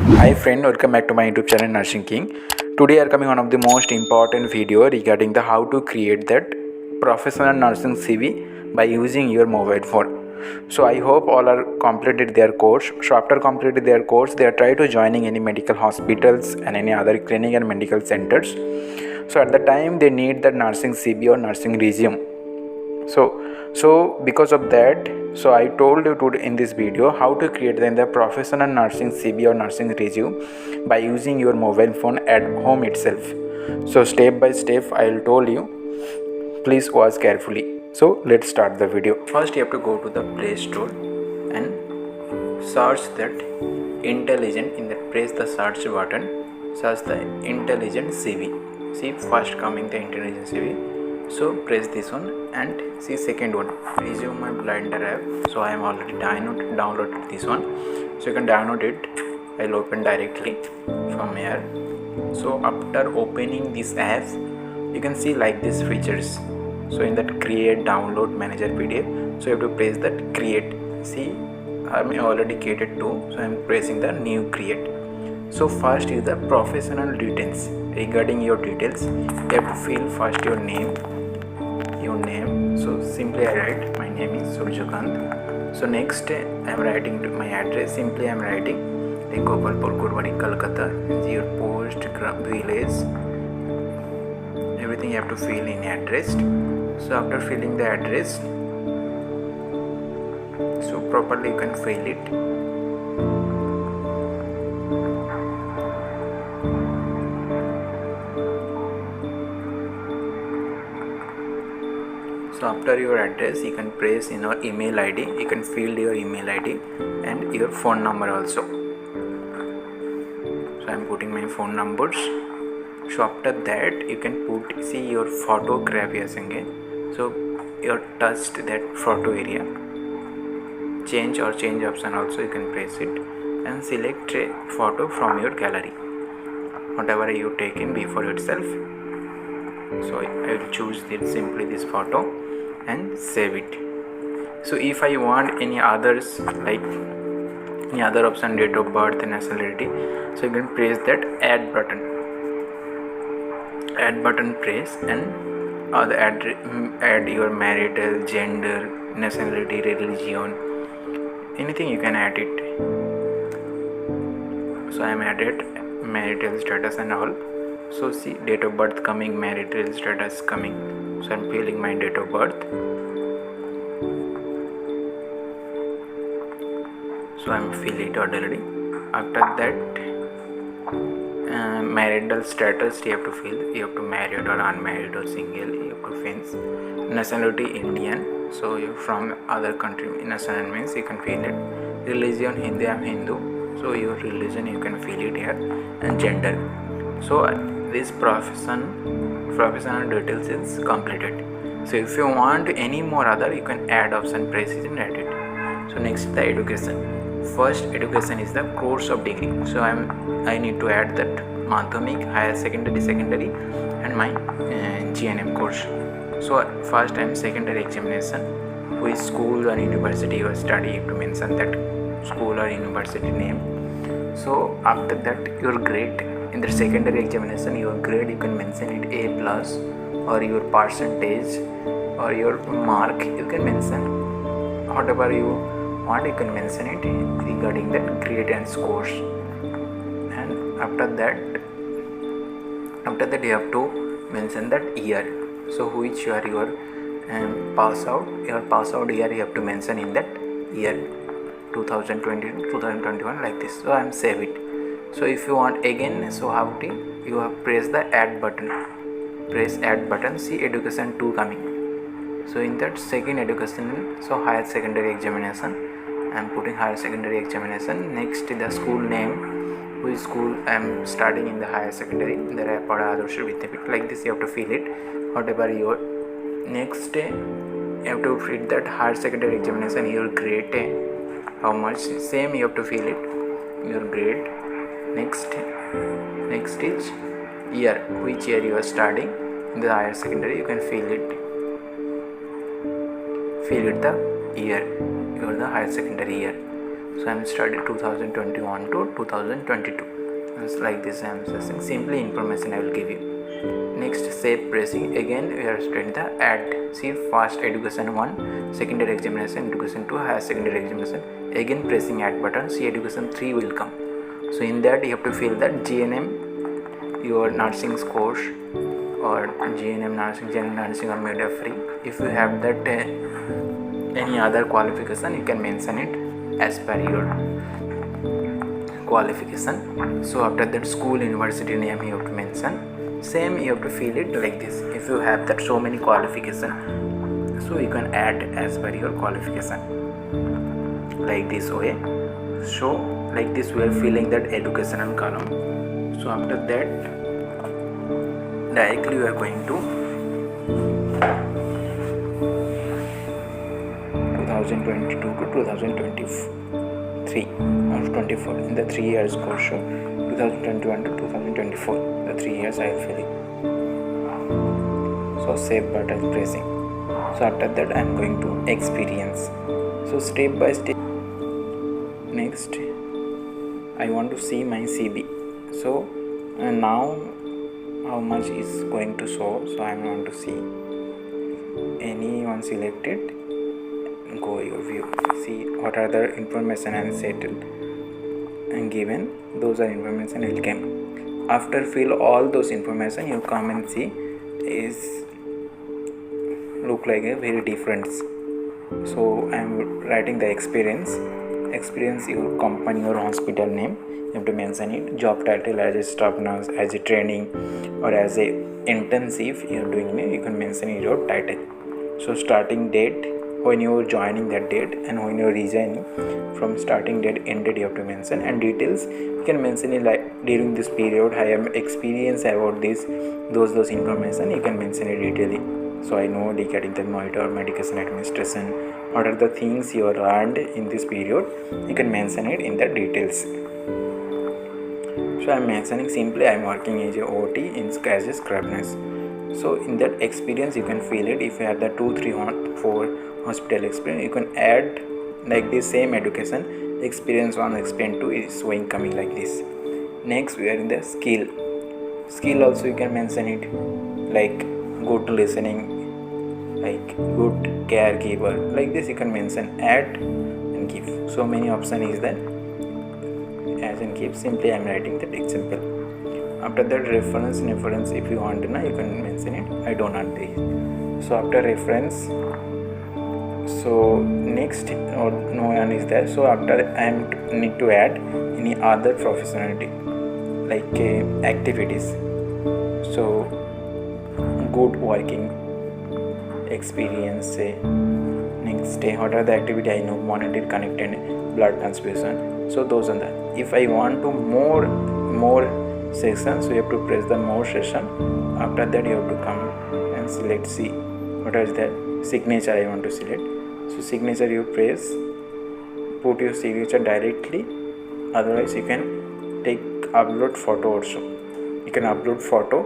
Hi friend, welcome back to my YouTube channel Nursing King. Today I are coming one of the most important video regarding the how to create that professional nursing CV by using your mobile phone. So I hope all are completed their course. So after completed their course, they are try to joining any medical hospitals and any other clinic and medical centers. So at the time they need the nursing CV or nursing resume. So because of that, so I told you today in this video how to create the professional nursing CV or nursing resume by using your mobile phone at home itself. So step by step I'll told you, please watch carefully. So let's start the video. First you have to go to the Play Store and search that intelligent. In that, press the search button, search the intelligent CV. See, first coming the intelligent CV. So press this one and see second one, resume my blinder app. So I am already downloaded this one, so you can download it. I'll open directly from here. So after opening this app, you can see like these features. So in that create download manager PDF, so you have to press that create. See, I'm already created too, so I'm pressing the new create. So first is the professional details. Regarding your details, you have to fill first your name. So simply I write my name is Surjakant. So next I am writing to my address. Simply I am writing like Gopalpur, Kurwadi, Kolkata. Your post, village, everything you have to fill in address. So after filling the address, so properly you can fill it. So after your address, you can press in your email ID. You can fill your email ID and your phone number also. So I am putting my phone numbers. So after that, you can put, see your photograph again. So you touched that photo area. Change option also you can press it and select a photo from your gallery, whatever you taken before itself. So I will choose this, simply this photo, and save it. So if I want any others, like any other option, date of birth and nationality, so you can press that add button press, and add your marital, gender, nationality, religion, anything you can add it. So I am added marital status and all. So see, date of birth coming, marital status coming. So I am filling my date of birth. So I am fill it already. After that, marital status you have to fill. You have to married or unmarried or single. You have to fill. Nationality Indian. So you from other country. National means you can fill it. Religion Hindi, I am Hindu. So your religion you can fill it here, and gender. So this professional details is completed. So if you want any more other, you can add option, press it and add it. So next the education. First education is the course of degree. So I need to add that Madhyamik, higher secondary and my GNM course. So first time secondary examination, which school or university you study, to mention that school or university name. So after that your grade. In the secondary examination, your grade you can mention it A plus, or your percentage or your mark you can mention, whatever you want you can mention it regarding that grade and scores. And after that you have to mention that year. So which year your pass out year you have to mention in that year, 2020 2021, like this. So I am save it. So if you want again, so how to you have press the add button, see education 2 coming. So in that second education, so higher secondary examination, I am putting higher secondary examination. Next the school name, which school I am studying in the higher secondary, in the Rapada Adarsh Vidyapit, like this you have to fill it, whatever your. Next day you have to fill that higher secondary examination, your grade, how much, same you have to fill it, your grade. Next is year, which year you are studying in the higher secondary, you can fill it the year, the higher secondary year. So I'm studying 2021 to 2022. It's like this I am assessing. Simply information I will give you. Next, save pressing. Again we are studying the add. See, first education 1, secondary examination, education 2, higher secondary examination. Again pressing add button. See, education 3 will come. So in that you have to fill that GNM, your nursing course, or GNM nursing, general nursing, or media free. If you have that any other qualification, you can mention it as per your qualification. So after that, school, university name you have to mention. Same you have to fill it like this. If you have that so many qualification, so you can add as per your qualification like this way. So like this we are filling that educational column. So after that, directly we are going to 2022 to 2023 or 24 in the 3 years course. So 2021 to 2024, the 3 years I am filling. So save button pressing. So after that I am going to experience. So step by step. Next I want to see my CV. So now how much is going to show. So I want to see anyone selected. Go your view. See what are the information and settled and given. Those are information will come. After fill all those information, you come and see is look like a very different. So I am writing the experience, your company, your hospital name. You have to mention it. Job title as a staff nurse, as a training, or as a intensive you are doing it. You can mention your title. So starting date, when you are joining that date, and when you are resigning, from starting date end date you have to mention. And details you can mention it like during this period I am experienced about this, those information you can mention it detailing. So I know regarding the monitor, medication administration, what are the things you learned in this period, you can mention it in the details. So I am mentioning simply I am working as a OT as a scrub nurse. So in that experience you can fill it. If you have the 2, 3, 4 hospital experience, you can add like this same education. Experience 1, experience 2 is showing coming like this. Next we are in the skill also you can mention it, like good listening, like good caregiver, like this you can mention, add and give. So many option is there. As and keep, simply I am writing that example. After that, reference if you want to know, you can mention it. I don't want this. So after reference, so next or no one is there. So after I need to add any other professionality like activities. So good working experience. Next day, what are the activity I know? Monitor, connected, blood transfusion. So those are the. If I want to more section, so you have to press the more session. After that you have to come and select C. What is that? Signature I want to select. So signature you press, put your signature directly. Otherwise you can take upload photo also. You can upload photo.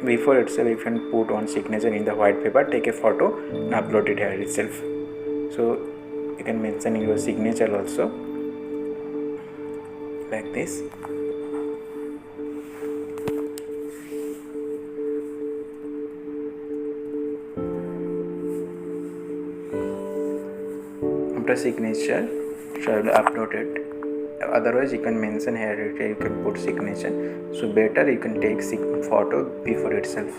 Before itself you can put one signature in the white paper, take a photo and upload it here itself. So you can mention your signature also like this. After signature, so I will upload it. Otherwise you can mention here, you can put signature. So better you can take photo before itself.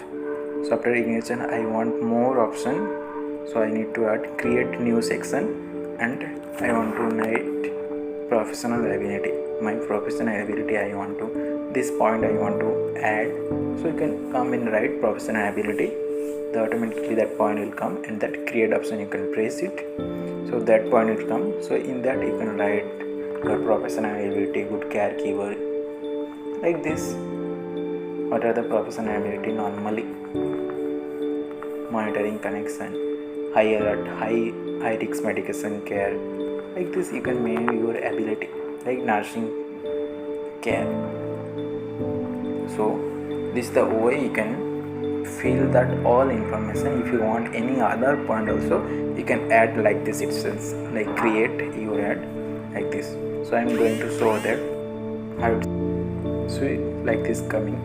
So after ignition I want more option. So I need to add create new section, and I want to write professional ability. My professional ability I want to, this point I want to add. So you can come and write professional ability. The automatically that point will come, and that create option you can press it. So that point will come. So in that you can write your professional ability, good caregiver, like this. What are the professional ability normally? Monitoring connection, high alert, high risk medication care, like this you can make your ability, like nursing care. So this is the way you can fill that all information. If you want any other point also, you can add like this itself, like create your add. like this. So I'm going to show that how it, so like this coming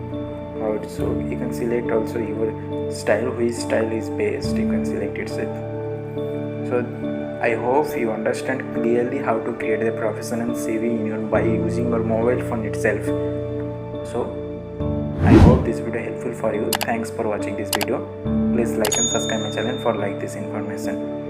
out. So you can select also your style, which style is best, you can select itself. So I hope you understand clearly how to create a professional CV in your by using your mobile phone itself. So I hope this video helpful for you. Thanks for watching this video. Please like and subscribe my channel for like this information.